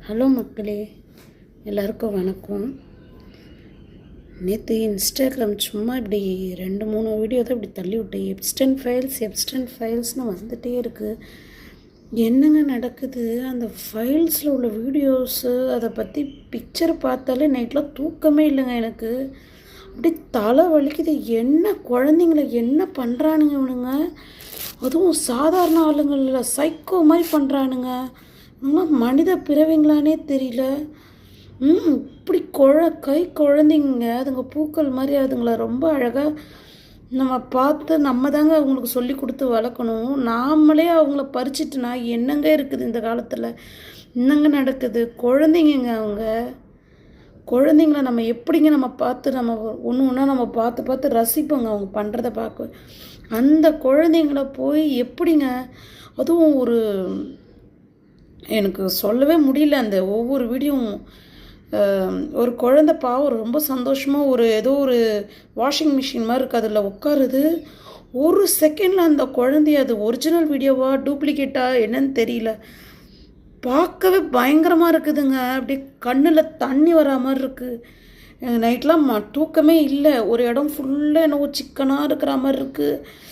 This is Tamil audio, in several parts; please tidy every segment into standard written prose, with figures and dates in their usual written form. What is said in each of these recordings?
ஹலோ மக்களே, எல்லாருக்கும் வணக்கம். நேற்று இன்ஸ்டாகிராம் சும்மா இப்படி 2-3 வீடியோ தான் இப்படி தள்ளி விட்டேன். எப்ஸ்டன் ஃபைல்ஸ்னு வந்துகிட்டே இருக்குது. என்னங்க நடக்குது? அந்த ஃபைல்ஸில் உள்ள வீடியோஸு அதை பற்றி பிக்சரை பார்த்தாலே நைட்டில் தூக்கமே இல்லைங்க எனக்கு. அப்படி தலை வலிக்குது. என்ன குழந்தைங்கள என்ன பண்ணுறானுங்க இவனுங்க? அதுவும் சாதாரண ஆளுங்களில் சைக்கோ மாதிரி பண்ணுறானுங்க. இவங்களாம் மனித பிறவிங்களானே தெரியல. இப்படி கை குழந்தைங்க அதுங்க பூக்கள் மாதிரி அதுங்கள ரொம்ப அழகாக நம்ம பார்த்து நம்ம தாங்க அவங்களுக்கு சொல்லி கொடுத்து வளர்க்கணும். நாமளே அவங்கள பறிச்சிட்டுனா என்னங்க இருக்குது இந்த காலத்தில்? என்னங்க நடக்குது? குழந்தைங்க குழந்தைங்கள நம்ம எப்படிங்க நம்ம பார்த்து நம்ம ஒன்று ஒன்றா நம்ம பார்த்து ரசிப்போங்க அவங்க பண்ணுறத பார்க்க. அந்த குழந்தைங்கள போய் எப்படிங்க, அதுவும் எனக்கு சொல்லவே முடியல. அந்த ஒவ்வொரு வீடியோவும் ஒரு குழந்தை பாவம் ரொம்ப சந்தோஷமாக ஏதோ ஒரு வாஷிங் மிஷின் மாதிரி இருக்குது, அதில் உட்காருது. ஒரு செகண்டில் அந்த குழந்தைய, அது ஒரிஜினல் வீடியோவா டூப்ளிகேட்டா என்னன்னு தெரியல, பார்க்கவே பயங்கரமாக இருக்குதுங்க. அப்படி கண்ணில் தண்ணி வரா மாதிரி இருக்குது. நைட்லாம் தூக்கமே இல்லை. ஒரு இடம் ஃபுல்லாக என்னவோ சிக்கனாக இருக்கிற மாதிரி இருக்குது.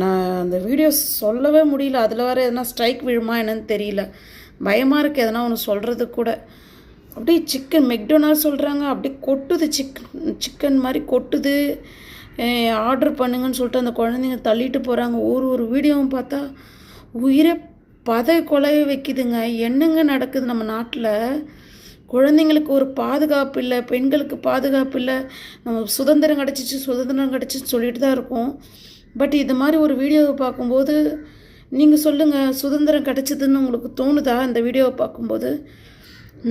நான் அந்த வீடியோஸ் சொல்லவே முடியல. அதில் வேறு எதனா ஸ்ட்ரைக் விழுமா என்னன்னு தெரியல. பயமாக இருக்குது எதனா ஒன்று சொல்கிறது கூட. அப்படியே சிக்கன் மெக்டொனால்ட்ஸ் சொல்கிறாங்க, அப்படியே கொட்டுது, சிக்கன் மாதிரி கொட்டுது. ஆர்டர் பண்ணுங்கன்னு சொல்லிட்டு அந்த குழந்தைங்க தள்ளிட்டு போகிறாங்க. ஒரு வீடியோவும் பார்த்தா உயிரை கொலை வைக்குதுங்க. என்னங்க நடக்குது நம்ம நாட்டில்? குழந்தைங்களுக்கு ஒரு பாதுகாப்பு இல்லை, பெண்களுக்கு பாதுகாப்பு இல்லை. நம்ம சுதந்திரம் கிடச்சிச்சு சொல்லிட்டு தான் இருக்கோம். பட் இது மாதிரி ஒரு வீடியோவை பார்க்கும்போது நீங்கள் சொல்லுங்கள், சுதந்திரம் கிடச்சிதுன்னு உங்களுக்கு தோணுதா? இந்த வீடியோவை பார்க்கும்போது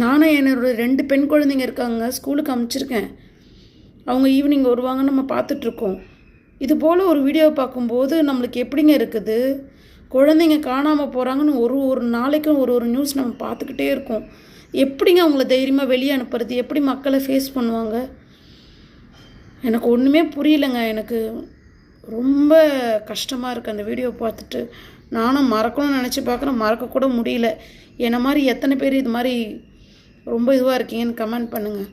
நானும் என்னோட 2 பெண் குழந்தைங்க இருக்காங்க, ஸ்கூலுக்கு அனுப்பிச்சிருக்கேன். அவங்க ஈவினிங் வருவாங்க, நம்ம பார்த்துட்ருக்கோம். இது போல் ஒரு வீடியோவை பார்க்கும்போது நம்மளுக்கு எப்படிங்க இருக்குது? குழந்தைங்க காணாமல் போகிறாங்கன்னு ஒரு நாளைக்கும் ஒரு நியூஸ் நம்ம பார்த்துக்கிட்டே இருக்கோம். எப்படிங்க அவங்கள தைரியமாக வெளியே அனுப்புறது? எப்படி மக்களை ஃபேஸ் பண்ணுவாங்க? எனக்கு ஒன்றுமே புரியலைங்க. எனக்கு ரொம்ப கஷ்டமாக இருக்குது அந்த வீடியோ பார்த்துட்டு. நானும் மறக்கணும்னு நினச்சி பார்க்குறேன், மறக்கக்கூட முடியல. என்ன மாதிரி எத்தனை பேர் இது மாதிரி ரொம்ப இதுவாக இருக்கீங்கன்னு கமெண்ட் பண்ணுங்கள்.